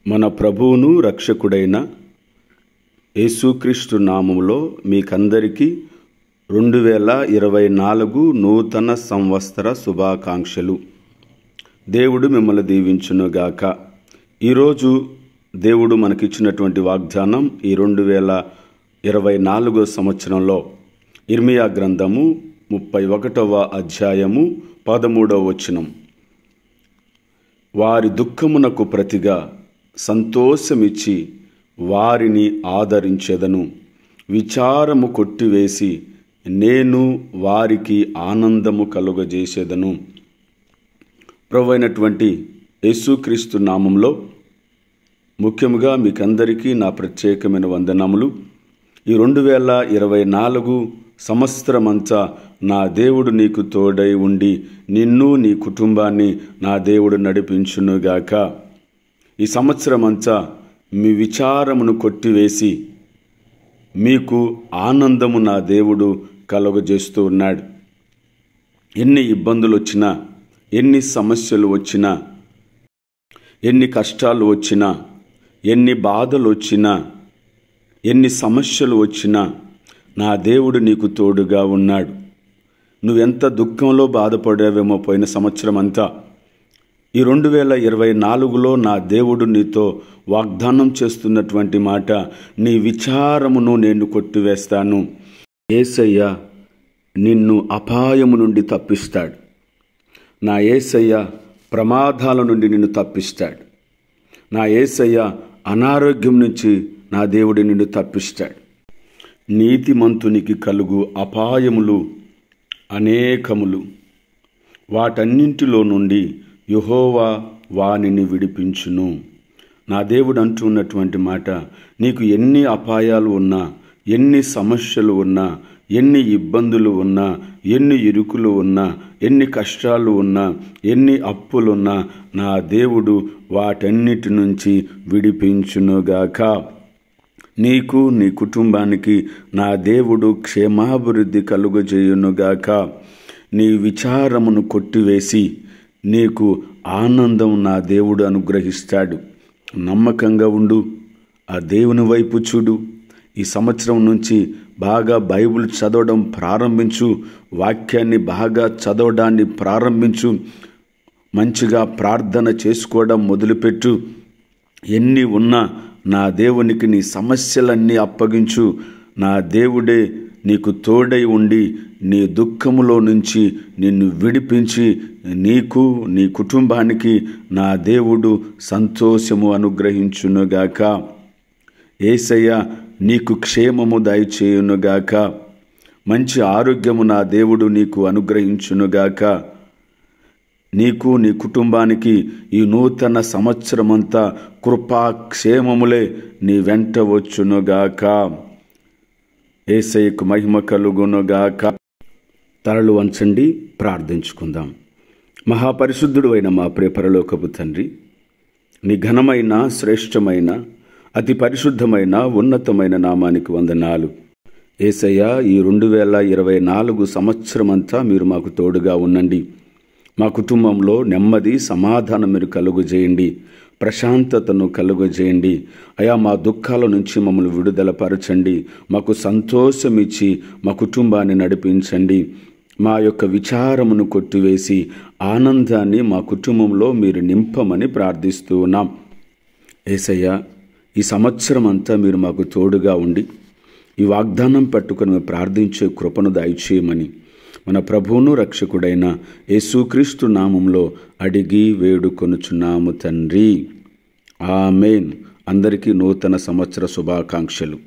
మన ప్రభువును రక్షకుడైన యేసుక్రీస్తు నామములో మీకందరికీ 2024 నూతన సంవత్సర శుభాకాంక్షలు. దేవుడు మిమ్మల్ని దీవించునుగాక. ఈరోజు దేవుడు మనకిచ్చినటువంటి వాగ్దానం ఈ 2024 సంవత్సరంలో ఇర్మియా గ్రంథము 31వ అధ్యాయము 13వ వచనం. వారి దుఃఖమునకు ప్రతిగా సంతోషమిచ్చి వారిని ఆదరించెదను, విచారము కొట్టివేసి నేను వారికి ఆనందము కలుగజేసేదను. ప్రభువైనటువంటి యేసుక్రీస్తు నామంలో ముఖ్యముగా మీకందరికీ నా ప్రత్యేకమైన వందనములు. ఈ 2024 సంవత్సరమంతా నా దేవుడు నీకు తోడై ఉండి నిన్ను నీ కుటుంబాన్ని నా దేవుడు నడిపించునుగాక. ఈ సంవత్సరమంతా మీ విచారమును కొట్టివేసి మీకు ఆనందము నా దేవుడు కలుగజేస్తూ ఉన్నాడు. ఎన్ని ఇబ్బందులు వచ్చినా, ఎన్ని సమస్యలు వచ్చినా, ఎన్ని కష్టాలు వచ్చినా, ఎన్ని బాధలు వచ్చినా, ఎన్ని సమస్యలు వచ్చినా నా దేవుడు నీకు తోడుగా ఉన్నాడు. నువ్వెంత దుఃఖంలో బాధపడావేమో పోయిన సంవత్సరం అంతా, ఈ 2024లో నా దేవుడు నీతో వాగ్దానం చేస్తున్నటువంటి మాట, నీ విచారమును నేను కొట్టివేస్తాను. యేసయ్య నిన్ను అపాయము నుండి తప్పిస్తాడు. నా యేసయ్య ప్రమాదాల నుండి నిన్ను తప్పిస్తాడు. నా యేసయ్య అనారోగ్యం నుంచి నా దేవుడు నిన్ను తప్పిస్తాడు. నీతిమంతునికి కలుగు అపాయములు అనేకములు, వాటన్నింటిలో నుండి యెహోవా వానిని విడిపించును. నా దేవుడు అంటున్నటువంటి మాట, నీకు ఎన్ని అపాయాలు ఉన్నా, ఎన్ని సమస్యలు ఉన్నా, ఎన్ని ఇబ్బందులు ఉన్నా, ఎన్ని ఇరుకులు ఉన్నా, ఎన్ని కష్టాలు ఉన్నా, ఎన్ని అప్పులున్నా నా దేవుడు వాటన్నిటి నుంచి విడిపించునుగాక. నీకు నీ కుటుంబానికి నా దేవుడు క్షేమాభివృద్ధి కలుగజేయునుగాక. నీ విచారమును కొట్టివేసి నీకు ఆనందం నా దేవుడు అనుగ్రహిస్తాడు. నమ్మకంగా ఉండు, ఆ దేవుని వైపు చూడు. ఈ సంవత్సరం నుంచి బాగా బైబిల్ చదవడం ప్రారంభించు. వాక్యాన్ని బాగా చదవడాన్ని ప్రారంభించు. మంచిగా ప్రార్థన చేసుకోవడం మొదలుపెట్టు. ఎన్ని ఉన్నా నా దేవునికి నీ సమస్యలన్నీ అప్పగించు. నా దేవుడే నీకు తోడై ఉండి నీ దుఃఖములో నుంచి నిన్ను విడిపించి నీకు నీ కుటుంబానికి నా దేవుడు సంతోషము అనుగ్రహించునుగాక. యేసయ్య నీకు క్షేమము దయచేయునుగాక. మంచి ఆరోగ్యము నా దేవుడు నీకు అనుగ్రహించునుగాక. నీకు నీ కుటుంబానికి ఈ నూతన సంవత్సరమంతా కృపాక్షేమములే నీ వెంట వచ్చునుగాక. యేసయ్యకు మహిమ కలుగునుగాక. తలలు వంచండి, ప్రార్థించుకుందాం. మహాపరిశుద్ధుడు అయిన మా ప్రియ పరలోకపు తండ్రి, నీ ఘనమైన, శ్రేష్టమైన, అతి పరిశుద్ధమైన, ఉన్నతమైన నామానికి వందనాలు. యేసయ్య, ఈ 2024 సంవత్సరమంతా మీరు మాకు తోడుగా ఉండండి. మా కుటుంబంలో నెమ్మది, సమాధానం మీరు కలుగజేయండి. ప్రశాంతతను కలుగజేయండి. అయా, మా దుఃఖాల నుంచి మమ్మల్ని విడుదలపరచండి. మాకు సంతోషం ఇచ్చి మా కుటుంబాన్ని నడిపించండి. మా యొక్క విచారమును కొట్టివేసి ఆనందాన్ని మా కుటుంబంలో మీరు నింపమని ప్రార్థిస్తూ ఉన్నాం. యేసయ్య, ఈ సంవత్సరం అంతా మీరు మాకు తోడుగా ఉండి ఈ వాగ్దానం పట్టుకొని మేము ప్రార్థించే కృపను దయచేయమని మన ప్రభువును రక్షకుడైన యేసుక్రీస్తు నామంలో అడిగి వేడుకొనుచున్నాము తండ్రి. ఆమేన్. అందరికీ నూతన సంవత్సర శుభాకాంక్షలు.